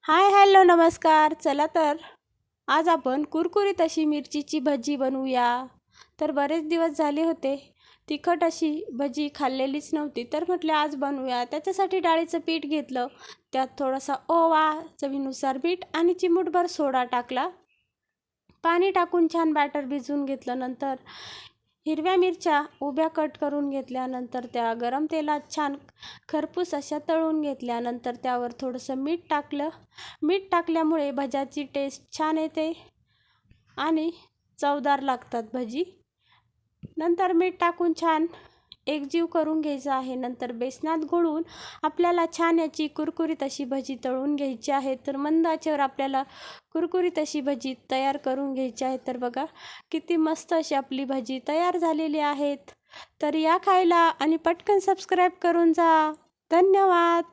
Hi hello नमस्कार. चला तर आज आपण कुरकुरीत अशी मिरचीची भजी बनवूया. तर बरेच दिवस झाले होते तिखट अशी भजी खाल्लेलीच नव्हती, तर म्हटले आज बनवूया. त्याच्यासाठी डाळीचं पीठ घेतलं, त्यात थोडासा ओवा, चवीनुसार मीठ आणि चिमूटभर सोडा टाकला. पाणी टाकून छान बॅटर भिजवून घेतलं. नंतर हिरव्या मिरच्या उभ्या कट करून घेतल्यानंतर त्या गरम तेलात छान खरपूस अशा तळून घेतल्यानंतर त्यावर थोडंसं मीठ टाकलं. मीठ टाकल्यामुळे भज्याची टेस्ट छान येते आणि चवदार लागतात भजी. नंतर मीठ टाकून छान एकजीव करून घ्यायचं आहे. नंतर बेसनात घोळून आपल्याला छान याची कुरकुरीत अशी भजी तळून घ्यायची आहे. तर मंद आचेवर आपल्याला कुरकुरीत अशी भजी तयार करून घ्यायची आहे. तर बघा किती मस्त अशी आपली भजी तयार झालेली आहेत. तर या खायला आणि पटकन सबस्क्राईब करून जा. धन्यवाद.